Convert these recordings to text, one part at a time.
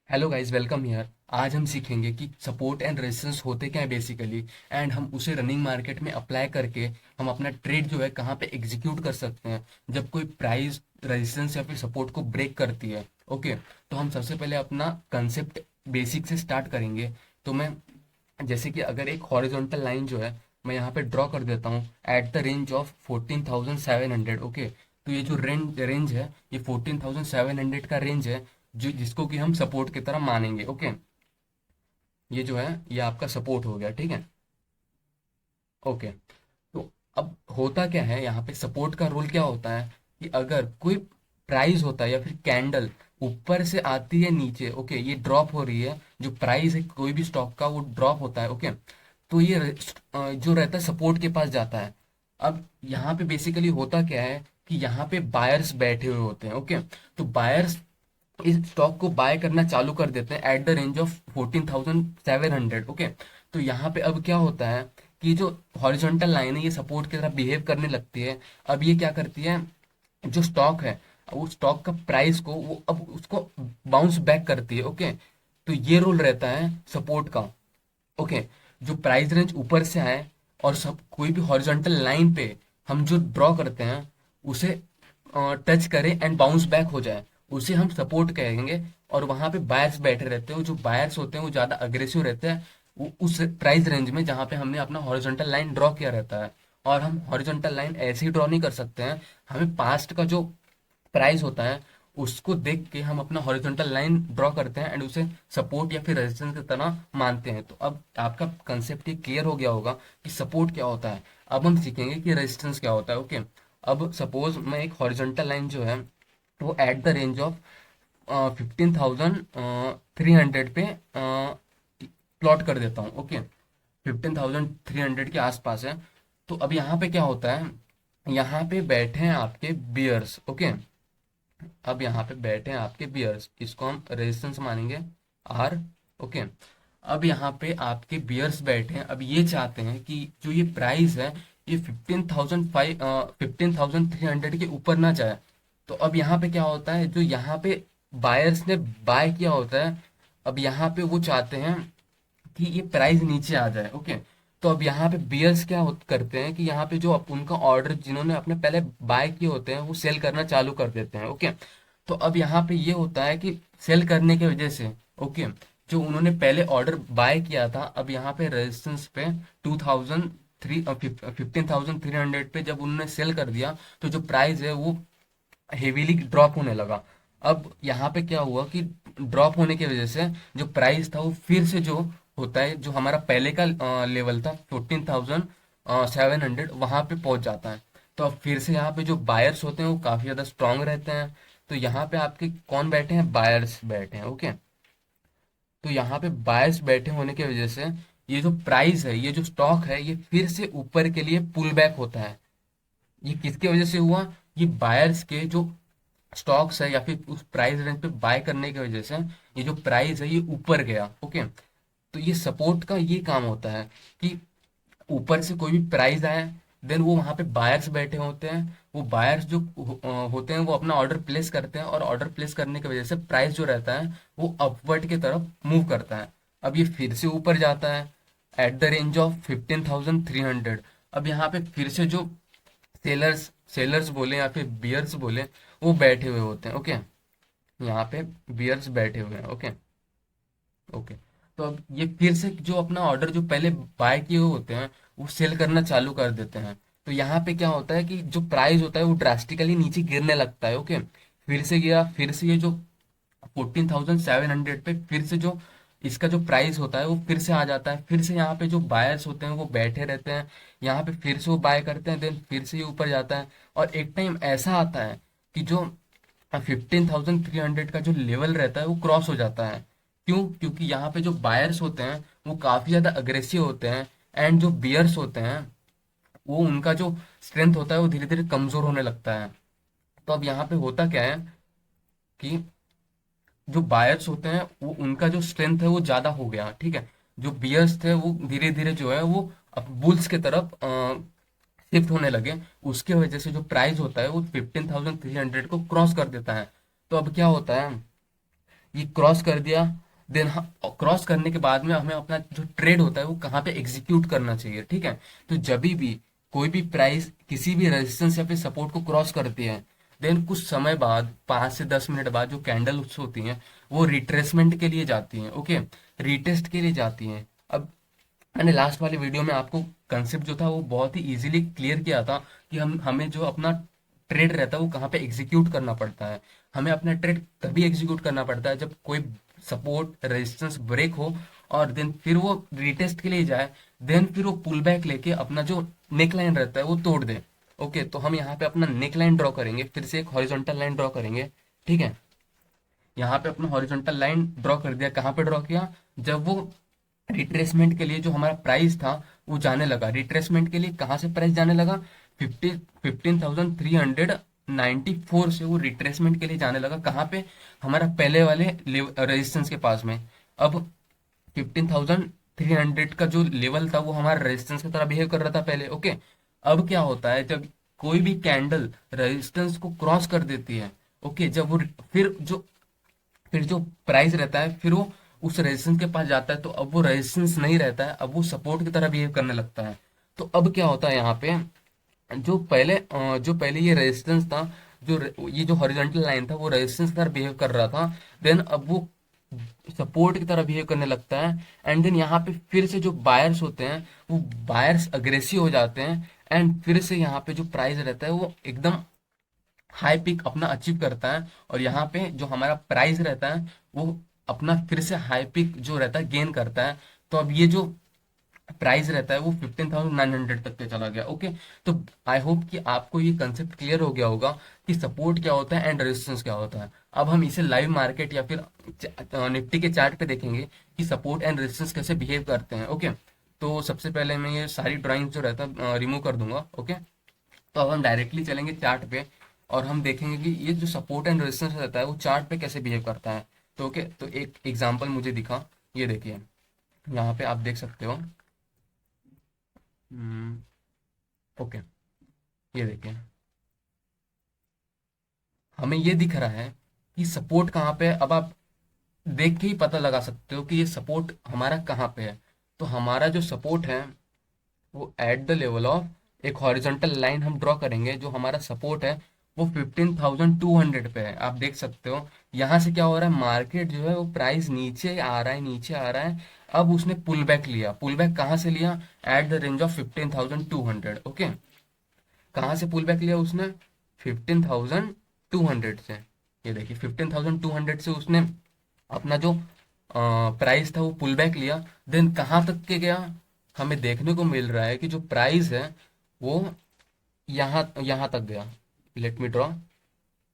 Hello guys, welcome here. आज हम सीखेंगे कि सपोर्ट एंड रेजिस्टेंस होते क्या है बेसिकली, एंड हम उसे रनिंग मार्केट में अप्लाई करके हम अपना ट्रेड जो है कहाँ पे एग्जीक्यूट कर सकते हैं जब कोई प्राइस रेजिस्टेंस या फिर सपोर्ट को ब्रेक करती है। ओके, तो हम सबसे पहले अपना कंसेप्ट बेसिक से स्टार्ट करेंगे। तो मैं जैसे कि अगर एक हॉरिजॉन्टल लाइन जो है मैं यहाँ पे ड्रॉ कर देता हूँ at the range of 14,700। Okay, तो ये जो रेंज रेंज है ये 14,700 का रेंज है, जो जिसको कि हम सपोर्ट की तरह मानेंगे। ओके, ये जो है ये आपका सपोर्ट हो गया, ठीक है। ओके, तो अब होता क्या है यहाँ पे, सपोर्ट का रोल क्या होता है कि अगर कोई प्राइस होता है या फिर कैंडल ऊपर से आती है नीचे, ओके, ये ड्रॉप हो रही है, जो प्राइस है कोई भी स्टॉक का वो ड्रॉप होता है। ओके, तो ये जो रहता है सपोर्ट के पास जाता है। अब यहाँ पे बेसिकली होता क्या है कि यहाँ पे बायर्स बैठे हुए होते हैं। ओके, तो बायर्स इस स्टॉक को बाय करना चालू कर देते हैं at the range of 14,700। Okay, तो यहाँ पे अब क्या होता है कि जो हॉरिजॉन्टल लाइन है ये सपोर्ट की तरह बिहेव करने लगती है। अब ये क्या करती है, जो स्टॉक है वो स्टॉक का प्राइस को वो अब उसको बाउंस बैक करती है। ओके, तो ये रोल रहता है सपोर्ट का। ओके, जो प्राइस रेंज ऊपर से आए और सब कोई भी हॉरिजॉन्टल लाइन पे हम जो ड्रॉ करते हैं उसे टच करे एंड बाउंस बैक हो जाए, उसे हम सपोर्ट कहेंगे। और वहां पे बायर्स बैठे रहते हैं, जो बायर्स होते हैं वो ज्यादा अग्रेसिव रहते हैं वो उस प्राइस रेंज में जहां पे हमने अपना हॉरिजॉन्टल लाइन ड्रॉ किया रहता है। और हम हॉरिजॉन्टल लाइन ऐसे ही ड्रॉ नहीं कर सकते हैं, हमें पास्ट का जो प्राइस होता है उसको देख के हम अपना हॉरिजॉन्टल लाइन ड्रॉ करते हैं एंड उसे सपोर्ट या फिर रेजिस्टेंस की तरह मानते हैं। तो अब आपका कंसेप्ट ये क्लियर हो गया होगा कि सपोर्ट क्या होता है। अब हम सीखेंगे कि रेजिस्टेंस क्या होता है। ओके, अब सपोज मैं एक हॉरिजॉन्टल लाइन जो है वो एट द रेंज ऑफ 15,300 पे प्लॉट कर देता हूँ। ओके, 15,300 के आसपास है। तो अब यहाँ पे क्या होता है, यहाँ पे बैठे हैं आपके बियर्स। ओके, अब यहाँ पे बैठे हैं आपके बियर्स, इसको हम रेजिस्टेंस मानेंगे आर। ओके, अब यहाँ पे आपके बियर्स बैठे हैं, अब ये चाहते हैं कि जो ये प्राइस है ये 15,300 के ऊपर ना जाए। तो अब यहाँ पे क्या होता है, जो यहाँ पे बायर्स ने बाय किया होता है, अब यहाँ पे वो चाहते हैं कि ये प्राइस नीचे आ जाए। ओके, तो अब यहाँ पे बियर्स क्या करते हैं कि यहाँ पे जो उनका ऑर्डर जिन्होंने अपने पहले बाय किए होते हैं वो सेल करना चालू कर देते हैं। ओके, तो अब यहाँ पे ये होता है कि सेल करने की वजह से, ओके, जो उन्होंने पहले ऑर्डर बाय किया था अब यहाँ पे रेजिस्टेंस पे 15,300 पे जब उन्होंने सेल कर दिया तो जो प्राइस है वो हेवीली ड्रॉप होने लगा। अब यहाँ पे क्या हुआ कि ड्रॉप होने की वजह से जो प्राइस था वो फिर से जो होता है, जो हमारा पहले का लेवल था 14,700 वहां पे पहुंच जाता है। तो अब फिर से यहाँ पे जो बायर्स होते हैं वो काफी ज्यादा स्ट्रांग रहते हैं। तो यहाँ पे आपके कौन बैठे हैं, बायर्स बैठे हैं। ओके, तो यहाँ पे बायर्स बैठे होने की वजह से ये जो प्राइस है, ये जो स्टॉक है, ये फिर से ऊपर के लिए पुल बैक होता है। ये किसकी वजह से हुआ, ये बायर्स के जो स्टॉक्स है या फिर उस प्राइस रेंज पे बाय करने की वजह से ये जो प्राइस है ये ऊपर गया। ओके, तो ये सपोर्ट का ये काम होता है कि ऊपर से कोई भी प्राइस आए, देन वो वहां पे बायर्स बैठे होते हैं, वो बायर्स जो होते हैं वो अपना ऑर्डर प्लेस करते हैं और ऑर्डर प्लेस करने की वजह से प्राइस जो रहता है वो अपवर्ड की तरफ मूव करता है। अब ये फिर से ऊपर जाता है एट द रेंज ऑफ 15,300। अब यहाँ पे फिर से जो सेलर्स सेलर्स बोले या फिर बियर्स बोले वो बैठे हुए होते हैं। ओके, यहाँ पे बियर्स बैठे हुए हैं। ओके, ओके, तो अब ये फिर से जो अपना ऑर्डर जो पहले बाय किए हुए होते हैं वो सेल करना चालू कर देते हैं। तो यहाँ पे क्या होता है कि जो प्राइस होता है वो ड्रास्टिकली नीचे गिरने लगता है। ओके, फिर से गया, फिर से ये जो 14,700 पे फिर से जो इसका जो प्राइस होता है वो फिर से आ जाता है। फिर से यहाँ पे जो बायर्स होते हैं वो बैठे रहते हैं, यहाँ पे फिर से वो बाय करते हैं, देन फिर से ये ऊपर जाता है। और एक टाइम ऐसा आता है कि जो 15,300 का जो लेवल रहता है वो क्रॉस हो जाता है। क्यों, क्योंकि यहाँ पे जो बायर्स होते हैं वो काफी ज्यादा अग्रेसिव होते हैं एंड जो बियर्स होते हैं वो उनका जो स्ट्रेंथ होता है वो धीरे धीरे कमजोर होने लगता है। तो अब यहाँ पे होता क्या है कि जो बायर्स होते हैं वो उनका जो स्ट्रेंथ है वो ज्यादा हो गया, ठीक है। जो बियर्स थे वो धीरे धीरे जो है वो अब बुल्स की तरफ शिफ्ट होने लगे। उसके वजह से जो प्राइस होता है वो 15,300 को क्रॉस कर देता है। तो अब क्या होता है ये क्रॉस कर दिया, देन क्रॉस करने के बाद में हमें अपना जो ट्रेड होता है वो कहाँ पे एग्जीक्यूट करना चाहिए, ठीक है। तो जब भी कोई भी प्राइस किसी भी रेजिस्टेंस या फिर सपोर्ट को क्रॉस करती है, देन कुछ समय बाद 5 से 10 मिनट बाद जो कैंडल्स होती हैं वो रिट्रेसमेंट के लिए जाती हैं, ओके, रिटेस्ट के लिए जाती हैं। अब मैंने लास्ट वाली वीडियो में आपको कंसेप्ट जो था वो बहुत ही इजीली क्लियर किया था कि हम हमें जो अपना ट्रेड रहता है वो कहाँ पे एग्जीक्यूट करना पड़ता है। हमें अपना ट्रेड तभी एग्जीक्यूट करना पड़ता है जब कोई सपोर्ट रेजिस्टेंस ब्रेक हो और देन फिर वो रिटेस्ट के लिए जाए, देन फिर वो पुल बैक लेके अपना जो नेक लाइन रहता है वो तोड़ दे। ओके, तो हम यहाँ पे अपना नेक लाइन ड्रॉ करेंगे, फिर से एक हॉरिजॉन्टल लाइन ड्रॉ करेंगे, ठीक है। यहाँ पे अपना हॉरिजॉन्टल लाइन ड्रॉ कर दिया, कहाँ पे ड्रॉ किया, जब वो रिट्रेसमेंट के लिए जो हमारा प्राइस था वो जाने लगा, रिट्रेसमेंट के लिए कहाँ से प्राइस जाने लगा, 15,394 से वो रिट्रेसमेंट के लिए जाने लगा, कहाँ पे, हमारा पहले वाले रेजिस्टेंस के पास में। अब 15,300 का जो लेवल था वो हमारा रेजिस्टेंस की तरह बिहेव कर रहा था पहले, ओके। अब क्या होता है, जब कोई भी कैंडल रेजिस्टेंस को क्रॉस कर देती है, ओके, जब वो फिर जो प्राइस रहता है फिर वो उस रेजिस्टेंस के पास जाता है, तो अब वो रेजिस्टेंस नहीं रहता है, अब वो सपोर्ट की तरह बिहेव करने लगता है। तो अब क्या होता है यहाँ पे, जो पहले ये रेजिस्टेंस था, ये जो हॉरिजॉन्टल लाइन था वो रेजिस्टेंस की तरह बिहेव कर रहा था, देन अब वो सपोर्ट की तरह बिहेव करने लगता है। एंड देन यहाँ पे फिर से जो बायर्स होते हैं वो बायर्स अग्रेसिव हो जाते हैं, एंड फिर से यहाँ पे जो प्राइस रहता है वो एकदम हाई पिक अपना अचीव करता है, और यहाँ पे जो हमारा प्राइस रहता है वो अपना फिर से हाई पिक जो रहता है गेन करता है। तो अब ये जो प्राइस रहता है वो 15,900 तक के चला गया, ओके। तो आई होप कि आपको ये कंसेप्ट क्लियर हो गया होगा कि सपोर्ट क्या होता है एंड रेजिस्टेंस क्या होता है। अब हम इसे लाइव मार्केट या फिर निफ्टी के चार्ट पे देखेंगे कि सपोर्ट एंड रेजिस्टेंस कैसे बिहेव करते हैं, ओके। तो सबसे पहले मैं ये सारी ड्राइंग जो रहता है रिमूव कर दूंगा, ओके। तो अब हम डायरेक्टली चलेंगे चार्ट पे और हम देखेंगे कि ये जो सपोर्ट एंड रेजिस्टेंस रहता है वो चार्ट पे कैसे बिहेव करता है। तो ओके, तो एक एग्जांपल मुझे दिखा, ये देखिए, यहाँ पे आप देख सकते हो। ओके, ये देखिए, हमें ये दिख रहा है कि सपोर्ट कहाँ पे है। अब आप देख के ही पता लगा सकते हो कि ये सपोर्ट हमारा कहाँ पे है। तो हमारा जो सपोर्ट है वो एट द लेवल ऑफ एक हॉरिजॉन्टल लाइन हम ड्रॉ करेंगे, जो हमारा सपोर्ट है वो 15,200 पे है, आप देख सकते हो। यहाँ से क्या हो रहा है, मार्केट जो है वो प्राइस नीचे आ रहा है, नीचे आ रहा है। अब उसने पुल बैक लिया, पुल बैक कहाँ से लिया, at the range of 15,200, okay. कहाँ से पुल बैक लिया उसने, 15,200 से। ये देखिए 15,200 से उसने अपना जो प्राइस था वो पुल बैक लिया, देन कहाँ तक के गया, हमें देखने को मिल रहा है कि जो प्राइस है वो यहाँ यहाँ तक गया। लेट मी ड्रॉ,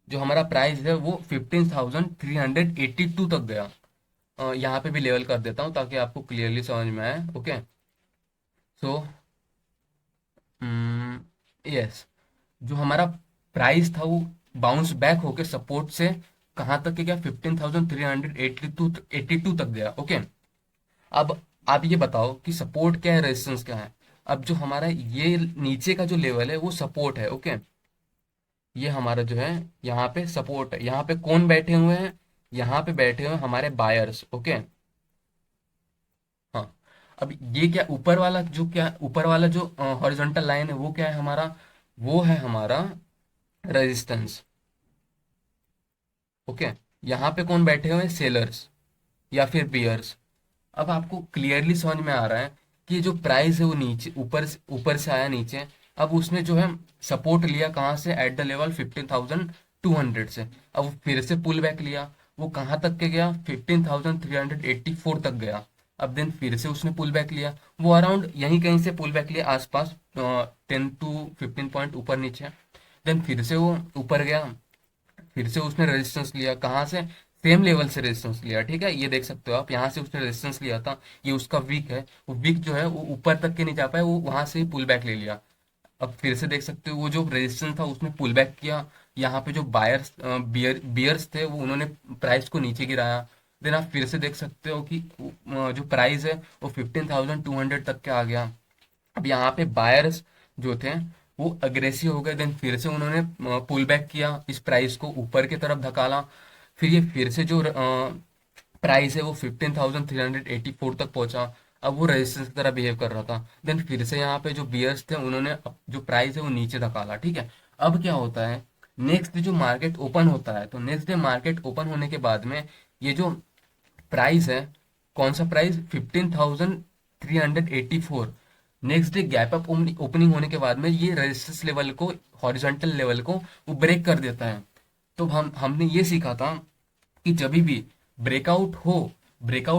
जो हमारा प्राइस है वो 15,382 तक गया। यहाँ पे भी लेवल कर देता हूँ ताकि आपको क्लियरली समझ में आए, ओके। सो यस, जो हमारा प्राइस था वो बाउंस बैक होके सपोर्ट से कहाँ तक के गया, 15,382 तक गया, ओके। अब आप ये बताओ कि सपोर्ट क्या है, रेजिस्टेंस क्या है। अब जो हमारा ये नीचे का जो लेवल है वो सपोर्ट है, ओके। ये हमारा जो है यहाँ पे सपोर्ट है, यहाँ पे कौन बैठे हुए हैं, यहाँ पे बैठे हुए हैं हमारे बायर्स, ओके। हाँ, अब ये क्या ऊपर वाला जो, क्या ऊपर वाला जो हॉरिजॉन्टल लाइन है वो क्या है हमारा, वो है हमारा रेजिस्टेंस, ओके। यहाँ पे कौन बैठे हुए हैं, सेलर्स या फिर बियर्स। अब आपको क्लियरली समझ में आ रहा है कि जो प्राइस है वो नीचे ऊपर से आया नीचे। अब उसने जो है सपोर्ट लिया कहाँ से, एट द लेवल 15,200 से। अब वो फिर से पुल बैक लिया, वो कहाँ तक के गया, 15,384 तक गया। अब देन फिर से उसने पुल बैक लिया, वो अराउंड यहीं कहीं से पुल बैक लिया, आसपास 10 to 15 पॉइंट ऊपर नीचे। देन फिर से वो ऊपर गया, फिर से उसने रेजिस्टेंस लिया, कहाँ से, सेम लेवल से रेजिस्टेंस लिया, ठीक है। ये देख सकते हो आप, यहाँ से उसने रेजिस्टेंस लिया था, ये उसका वीक है, वो वीक जो है वो ऊपर तक के नहीं जा पाया, वो वहां से ही पुल बैक ले लिया। अब फिर से देख सकते हो वो जो रेजिस्टेंस था उसने पुल बैक किया, यहाँ पे जो बायर्स बियर्स थे वो उन्होंने प्राइस को नीचे गिराया। देन आप फिर से देख सकते हो कि जो प्राइस है वो 15,200 तक के आ गया। अब यहाँ पे बायर्स जो थे वो अग्रेसिव हो गए, देन फिर से उन्होंने पुल बैक किया, इस प्राइस को ऊपर की तरफ धकाला। फिर ये फिर से जो प्राइस है वो 15,384 तक पहुंचा। अब वो रेजिस्टेंस की तरह बिहेव कर रहा था। देन फिर से यहाँ पे जो बियर्स थे उन्होंने जो प्राइस है वो नीचे धकाला, ठीक है। अब क्या होता है, नेक्स्ट जो मार्केट ओपन होता है, तो नेक्स्ट डे मार्केट ओपन होने के बाद में ये जो प्राइस है, कौन सा price, 15,384, next day gap up opening होने के बाद में ये रेजिस्टेंस लेवल को, हॉरिजॉन्टल लेवल को वो ब्रेक कर देता है। तो हमने ये सीखा था कि जब भी ब्रेकआउट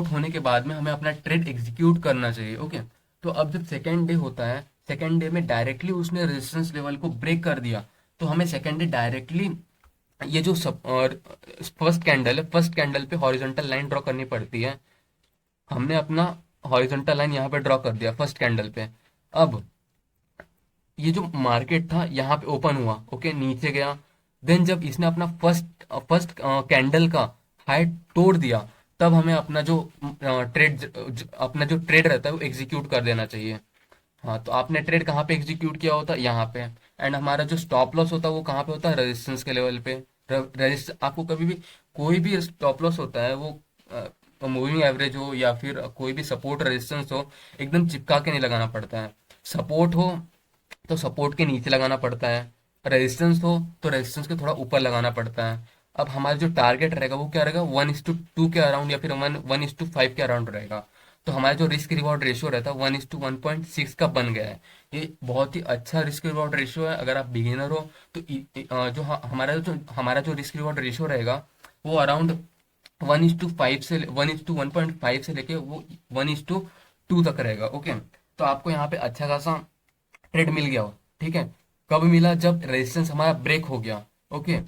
होने के बाद में हमें अपना ट्रेड एग्जीक्यूट करना चाहिए, ओके। तो अब जब सेकेंड डे होता है, सेकेंड डे में डायरेक्टली उसने रेजिस्टेंस लेवल को ब्रेक कर दिया, तो हमें सेकेंड डे डायरेक्टली ये जो सब और फर्स्ट कैंडल है, फर्स्ट कैंडल पे हॉरिजॉन्टल लाइन ड्रॉ करनी पड़ती है। हमने अपना हॉरिजॉन्टल लाइन यहाँ पे ड्रॉ कर दिया फर्स्ट कैंडल पे। अब ये जो मार्केट था यहाँ पे ओपन हुआ, ओके, नीचे गया। देन जब इसने अपना फर्स्ट फर्स्ट कैंडल का हाई तोड़ दिया, तब हमें अपना जो अपना जो ट्रेड रहता है वो एग्जीक्यूट कर देना चाहिए। हाँ, तो आपने ट्रेड कहाँ पे एग्जीक्यूट किया होता है, यहाँ पे। एंड हमारा जो स्टॉप लॉस होता है वो कहाँ पे होता है, रेजिस्टेंस के लेवल पे। आपको कभी भी कोई भी स्टॉप लॉस होता है वो मूविंग एवरेज हो या फिर कोई भी सपोर्ट रेजिस्टेंस हो, एकदम चिपका के नहीं लगाना पड़ता है। सपोर्ट हो तो सपोर्ट के नीचे लगाना पड़ता है, रेजिस्टेंस हो तो रेजिस्टेंस के थोड़ा ऊपर लगाना पड़ता है। अब हमारा जो टारगेट रहेगा वो क्या रहेगा, 1:2 के अराउंड या फिर 1:5 के अराउंड रहेगा। तो हमारा जो रिस्क रिवॉर्ड रेशियो रहता है 1:1.6 का बन गया है। ये बहुत ही अच्छा रिस्क रिवॉर्ड रेशियो है। अगर आप बिगिनर हो तो हमारा जो रिस्क रिवॉर्ड रेशियो रहेगा वो अराउंड 1:1.5 से लेके वो 1:2 तक रहेगा, ओके। तो आपको यहाँ पे अच्छा खासा ट्रेड मिल गया हो, ठीक है। कब मिला, जब रेजिस्टेंस हमारा ब्रेक हो गया, ओके।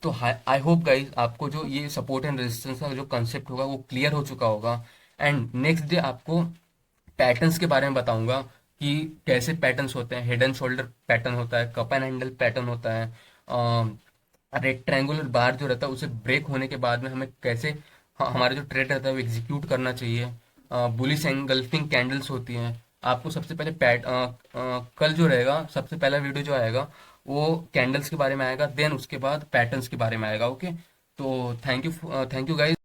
तो आई होप गाइस आपको जो ये सपोर्ट एंड रेजिस्टेंस का जो कंसेप्ट होगा वो क्लियर हो चुका होगा। एंड नेक्स्ट डे आपको पैटर्न्स के बारे में बताऊंगा कि कैसे पैटर्न्स होते हैं। हेड एंड शोल्डर पैटर्न होता है, कप एंड हैंडल पैटर्न होता है, रेक्टेंगुलर बार जो रहता है उसे ब्रेक होने के बाद में हमें कैसे हमारा जो ट्रेड रहता है वो एग्जीक्यूट करना चाहिए। बुलिश एंगल्फिंग कैंडल्स होती हैं। आपको सबसे पहले कल जो रहेगा सबसे पहला वीडियो जो आएगा वो कैंडल्स के बारे में आएगा, देन उसके बाद पैटर्न्स के बारे में आएगा, ओके। तो थैंक यू गाइस।